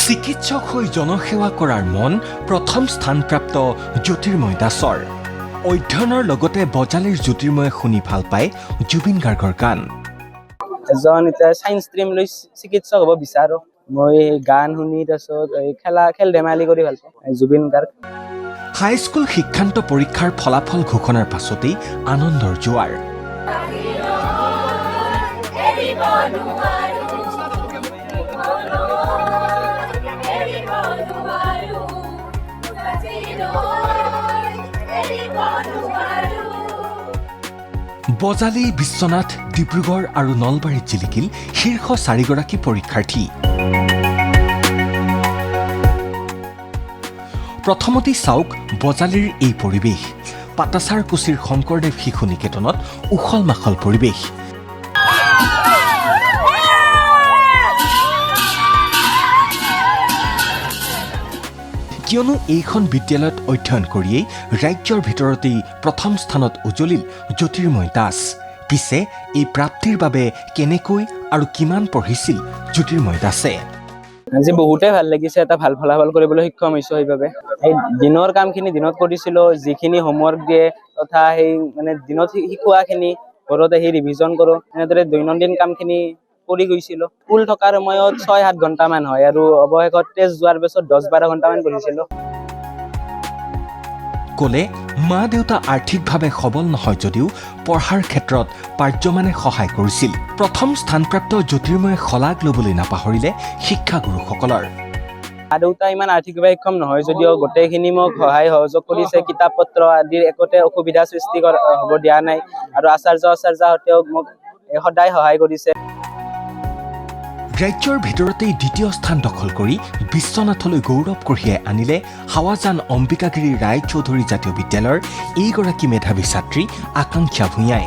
চিকিৎসক হৈ জনসেৱা কৰাৰ মন প্ৰথম স্থানপ্ৰাপ্ত জ্যোতিৰ্ময় দাসৰ। অধ্যয়নৰ লগতে বজালীৰ জ্যোতিৰ্ময়ে শুনি ভাল পায় জুবিন গাৰ্গৰ গান। এজন এতিয়া সায়েন্স ষ্ট্ৰীম লৈ চিকিৎসক হ'ব বিচাৰোঁ। মই গান শুনি তাৰপিছত খেল ধেমালি কৰি ভাল পাওঁ। জুবিন গাৰ্গ। হাইস্কুল শিক্ষান্ত পৰীক্ষাৰ ফলাফল ঘোষণাৰ পাছতেই আনন্দৰ জোৱাৰ। বজালী, বিশ্বনাথ, ডিব্ৰুগড় আৰু নলবাৰীত জিলিকিল শীৰ্ষ 4গৰাকী পৰীক্ষাৰ্থী। প্ৰথমতেই চাওক বজালীৰ এই পৰিৱেশ। পাটাচাৰকুছিৰ শংকৰদেৱ শিশু নিকেতনত উখল মাখল পৰিৱেশ। কিয়নো এইখন বিদ্যালয়ত অধ্যয়ন কৰিয়েই ৰাজ্যৰ ভিতৰতেই প্ৰথম স্থানত উজলিল জ্যোতিৰ্ময় দাস। পিছে এই প্ৰাপ্তিৰ বাবে কেনেকৈ আৰু কিমান পঢ়িছিল জ্যোতিৰ্ময় দাসে? আজি বহুতেই ভাল লাগিছে, এটা ভাল ফলাফল কৰিবলৈ সক্ষম হৈছোঁ। সেইবাবে এই দিনৰ কামখিনি দিনত কৰিছিলোঁ, যিখিনি হোমৱৰ্ক দিয়ে তথা সেই মানে দিনত শিকোৱাখিনি ঘৰত আহি ৰিভিজন কৰোঁ। এনেদৰে দৈনন্দিন কামখিনি কৰি গৈছিলোঁ। স্কুল থকাৰ সময়ত 6-7 ঘণ্টামান হয় আৰু অৱশেষত টেষ্ট যোৱাৰ পিছত 10-12 ঘণ্টামান পঢ়িছিলোঁ। ক'লে মা দেউতা আৰ্থিকভাৱে সবল নহয় যদিও পঢ়াৰ ক্ষেত্ৰত পাৰ্যমানে সহায় কৰিছিল। প্ৰথম স্থানপ্ৰাপ্ত জ্যোতিৰ্ময়ে শলাগ ল'বলৈ নাপাহৰিলে শিক্ষাগুৰুসকলৰ। মা দেউতা ইমান আৰ্থিকভাৱে সক্ষম নহয় যদিও গোটেইখিনি মোক সহায় সহযোগ কৰিছে। কিতাপ পত্ৰ আদিৰ একোতে অসুবিধা সৃষ্টি হ'ব দিয়া নাই আৰু আচাৰ্যহঁতেও মোক সদায় সহায় কৰিছে। ৰাজ্যৰ ভিতৰতেই দ্বিতীয় স্থান দখল কৰি বিশ্বনাথলৈ গৌৰৱ কঢ়িয়াই আনিলে হাৱাজান অম্বিকাগিৰি ৰায়চৌধুৰী জাতীয় বিদ্যালয়ৰ এইগৰাকী মেধাৱী ছাত্ৰী আকাংক্ষা ভূঞাই।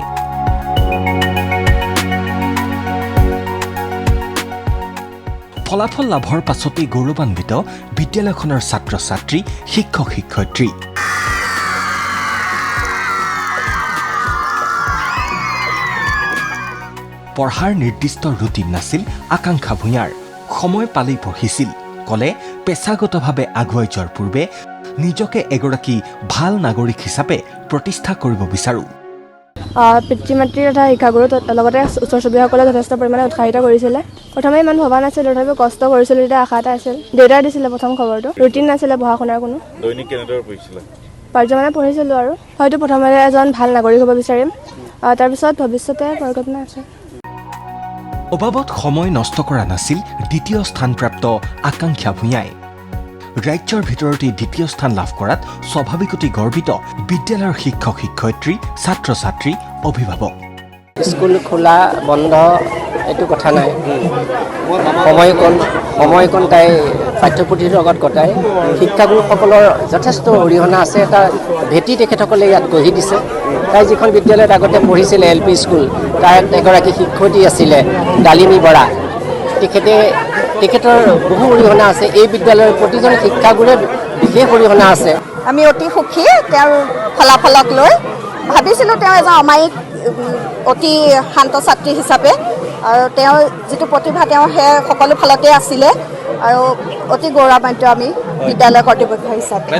ফলাফল লাভৰ পাছতেই গৌৰৱান্বিত বিদ্যালয়খনৰ ছাত্ৰ ছাত্ৰী, শিক্ষক শিক্ষয়িত্ৰী। পঢ়াৰ নিৰ্দিষ্ট ৰুটিন নাছিল আকাংক্ষা ভূঞাৰ। সময় পালেই পঢ়িছিল। ক'লে পেছাগতভাৱে আগুৱাই যোৱাৰ পূৰ্বে নিজকে এগৰাকী ভাল নাগৰিক হিচাপে প্ৰতিষ্ঠা কৰিব বিচাৰোঁ। পিতৃ মাতৃ তথা শিক্ষাগুৰু লগতে ওচৰ চুবুৰীয়াসকলে যথেষ্ট পৰিমাণে উৎসাহিত কৰিছিলে। প্ৰথমে ইমান ভবা নাছিলোঁ, তথাপিও কষ্ট কৰিছিলোঁ, তেতিয়া আশা এটা আছিল। দেউতাই দিছিলে প্ৰথম খবৰটো। ৰুটিন নাছিলে পঢ়া শুনাৰ কোনো। দৈনিক কেনেদৰে পঢ়িছিলে? পাৰ্যমানে পঢ়িছিলোঁ আৰু হয়তো প্ৰথমে এজন ভাল নাগৰিক হ'ব বিচাৰিম। তাৰপিছত ভৱিষ্যতে পৰিকল্পনা আছে। অবাবত সময় নষ্ট কৰা নাছিল দ্বিতীয় স্থানপ্ৰাপ্ত আকাংক্ষা ভূঞাই। ৰাজ্যৰ ভিতৰতেই দ্বিতীয় স্থান লাভ কৰাত স্বাভাৱিকতেই গৰ্বিত বিদ্যালয়ৰ শিক্ষক শিক্ষয়িত্ৰী, ছাত্ৰ ছাত্ৰী, অভিভাৱক। স্কুল খোলা বন্ধ এইটো কথা নাই। সময়কণ তাই পাঠ্যপুথিৰ লগত কটাই শিক্ষাগুৰুসকলৰ যথেষ্ট অৰিহণা আছে। এটা ভেটি তেখেতসকলে ইয়াত গঢ়ি দিছে। তাই যিখন বিদ্যালয়ত আগতে পঢ়িছিলে LP স্কুল, তাত এগৰাকী শিক্ষয়িত্ৰী আছিলে ডালিমী বৰা। তেখেতৰ বহু অৰিহণা আছে। এই বিদ্যালয়ৰ প্ৰতিজন শিক্ষাগুৰুৰে বিশেষ অৰিহণা আছে। আমি অতি সুখী তেওঁৰ ফলাফলক লৈ। ভাবিছিলোঁ তেওঁ এজন অমায়িক অতি শান্ত ছাত্ৰী হিচাপে, আৰু তেওঁৰ যিটো প্ৰতিভা তেওঁ সেই সকলো ফালতে আছিলে আৰু অতি গৌৰৱান্বিত আমি বিদ্যালয় কৰ্তৃপক্ষ হিচাপে।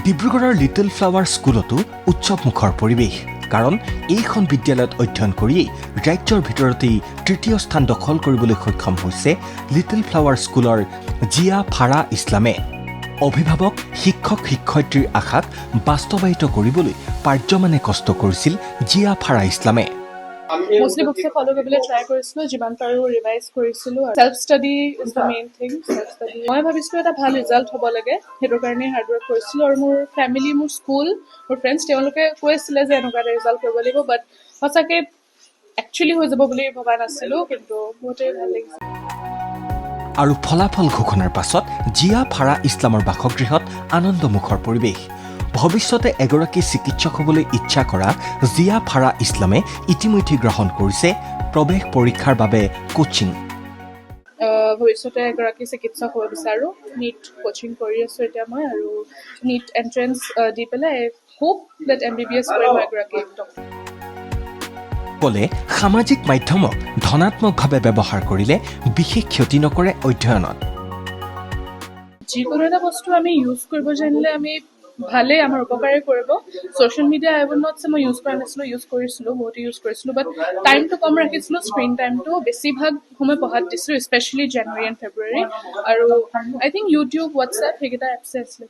ডিব্ৰুগড়ৰ লিটল ফ্লাৱাৰ স্কুলতো উৎসৱমুখৰ পৰিৱেশ। কাৰণ এইখন বিদ্যালয়ত অধ্যয়ন কৰিয়েই ৰাজ্যৰ ভিতৰতেই তৃতীয় স্থান দখল কৰিবলৈ সক্ষম হৈছে লিটল ফ্লাৱাৰ স্কুলৰ জিয়া ফাৰা ইছলামে। অভিভাৱক, শিক্ষক শিক্ষয়িত্ৰীৰ আশাক বাস্তৱায়িত কৰিবলৈ পাৰ্যমানে কষ্ট কৰিছিল জিয়া ফাৰা ইছলামে। মোষ্টলি বুকছে ফলো কৰিবলৈ ট্ৰাই কৰিছিলোঁ, যিমান পাৰোঁ ৰিভাইজ কৰিছিলোঁ। Self study is the main thing. Self study মই ভাবিছিলোঁ এটা ভাল ৰিজাল্ট হ'ব লাগে, সেইটো কাৰণে হাৰ্ড ৱৰ্ক কৰিছিলোঁ। আৰু মোৰ ফেমিলি, মোৰ স্কুল, মোৰ ফ্ৰেণ্ডছ তেওঁলোকে কৈ আছিলে যে এনেকুৱা এটা ৰিজাল্ট কৰিব লাগিব, বাট সঁচাকৈ একচুৱেলি হৈ যাব বুলি ভবা নাছিলোঁ, কিন্তু বহুতেই ভাল লাগিছে। আৰু ফলাফল ঘোষণাৰ পাছত জিয়া ফাৰা ইছলামৰ বাসগৃহত আনন্দমুখৰ পৰিৱেশ। ভৱিষ্যতে এগৰাকী চিকিৎসক হ'বলৈ ইচ্ছা কৰা জিয়া ফাৰা ইছলামে ইতিমধ্যে গ্ৰহণ কৰিছে প্ৰৱেশ পৰীক্ষাৰ বাবে কোচিং। ভৱিষ্যতে এগৰাকী চিকিৎসক হ'ব বিচাৰোঁ। নীট কোচিং কৰি আছোঁ এতিয়া মই, আৰু নীট এণ্ট্ৰেঞ্চ দি পেলাই হোপ ডেট MBBS কৰিম এগৰাকী ডক্টৰ। ক'লে সামাজিক মাধ্যমক ধনাত্মকভাৱে ব্যৱহাৰ কৰিলে বিশেষ ক্ষতি নকৰে অধ্যয়নত। যিকোনো এটা বস্তু আমি ইউজ কৰিব জানিলে আমি ভালেই আমাৰ উপকাৰে কৰিব social media I will not চে মই ইউজ কৰা নাছিলোঁ ইউজ কৰিছিলোঁ বহুতে ইউজ কৰিছিলোঁ বাট টাইমটো কম ৰাখিছিলোঁ স্ক্ৰীণ টাইমটো বেছিভাগ সময় পঢ়াত দিছিলোঁ স্পেচিয়েলি জানুৱাৰী এণ্ড ফেব্ৰুৱাৰী আৰু আই থিংক ইউটিউব হোৱাটছএপ সেইকেইটা এপছে আছিলে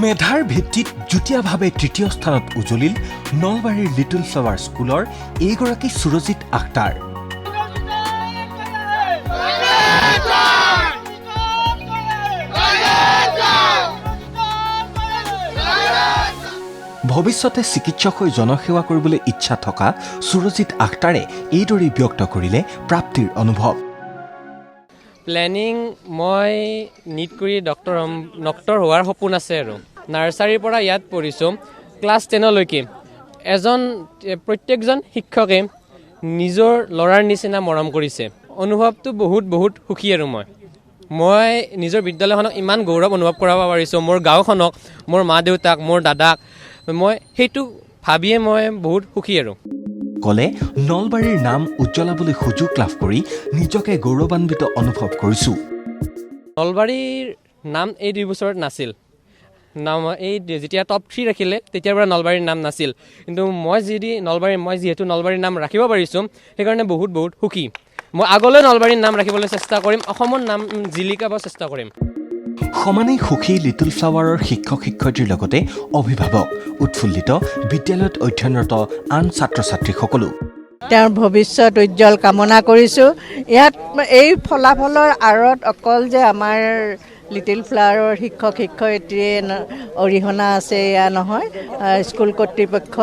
মেধাৰ ভিত্তিত যুটীয়াভাৱে তৃতীয় স্থানত উজলিল নলবাৰীৰ লিটল ফ্লাৱাৰ স্কুলৰ এইগৰাকী সুৰজিত আখতাৰ। ভৱিষ্যতে চিকিৎসক হৈ জনসেৱা কৰিবলৈ ইচ্ছা থকা সুৰজিত আখতাৰে এইদৰেই ব্যক্ত কৰিলে প্ৰাপ্তিৰ অনুভৱ। প্লেনিং মই নিট কৰি ডক্টৰ হোৱাৰ সপোন আছে আৰু নাৰ্চাৰীৰ পৰা ইয়াত পঢ়িছোঁ ক্লাছ 10লৈকে প্ৰত্যেকজন শিক্ষকে নিজৰ ল'ৰাৰ নিচিনা মৰম কৰিছে। অনুভৱটো বহুত সুখী আৰু মই নিজৰ বিদ্যালয়খনক ইমান গৌৰৱ অনুভৱ কৰাব পাৰিছোঁ, মোৰ গাঁওখনক, মোৰ মা দেউতাক, মোৰ দাদাক, মই সেইটো ভাবিয়ে মই বহুত সুখী আৰু কলে নলবাৰীৰ নাম উজ্জ্বলাবলৈ সুযোগ লাভ কৰি নিজকে গৌৰৱান্বিত অনুভৱ কৰিছোঁ। নলবাৰীৰ নাম এই 2 বছৰত নাছিল, এই যেতিয়া টপ 3 ৰাখিলে তেতিয়াৰ পৰা নলবাৰীৰ নাম নাছিল, কিন্তু মই যিহেতু নলবাৰীৰ নাম ৰাখিব পাৰিছোঁ সেইকাৰণে বহুত সুখী। মই আগলৈ নলবাৰীৰ নাম ৰাখিবলৈ চেষ্টা কৰিম, অসমৰ নাম জিলিকাব চেষ্টা কৰিম। সমানেই সুখী লিটল ফ্লাৱাৰৰ শিক্ষক শিক্ষয়িত্ৰীৰ লগতে অভিভাৱক, উৎফুল্লিত বিদ্যালয়ত অধ্যয়নৰত আন ছাত্ৰ ছাত্ৰীসকলো। তেওঁৰ ভৱিষ্যত উজ্জ্বল কামনা কৰিছোঁ। ইয়াত এই ফলাফলৰ আঁৰত অকল যে আমাৰ লিটিল ফ্লাৱাৰৰ শিক্ষক শিক্ষয়িত্ৰীয়ে অৰিহণা আছে এয়া নহয়, স্কুল কৰ্তৃপক্ষ,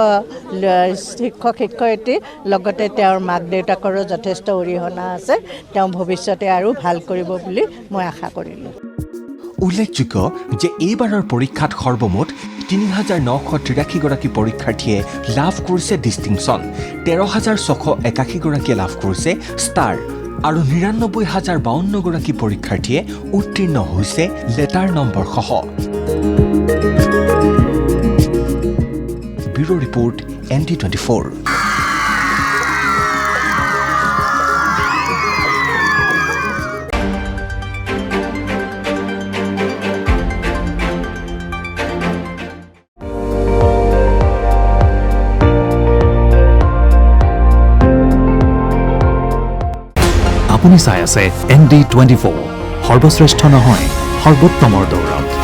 শিক্ষক শিক্ষয়িত্ৰী লগতে তেওঁৰ মাক দেউতাকৰো যথেষ্ট অৰিহণা আছে। তেওঁ ভৱিষ্যতে আৰু ভাল কৰিব বুলি মই আশা কৰিলোঁ। উল্লেখযোগ্য যে এইবাৰৰ পৰীক্ষাত সৰ্বমুঠ ৩,৯৮৩ গৰাকী পৰীক্ষাৰ্থীয়ে লাভ কৰিছে ডিষ্টিংশ্যন, ১৩,৬৮১ গৰাকীয়ে লাভ কৰিছে ষ্টাৰ আৰু ৯৯,০৫২ গৰাকী পৰীক্ষাৰ্থীয়ে উত্তীৰ্ণ হৈছে লেটাৰ নম্বৰ সহ। Bureau' report ND24। আপুনি চাই আছে ND24, সৰ্বশ্ৰেষ্ঠ নহয় সৰ্বোত্তমৰ দৌৰত।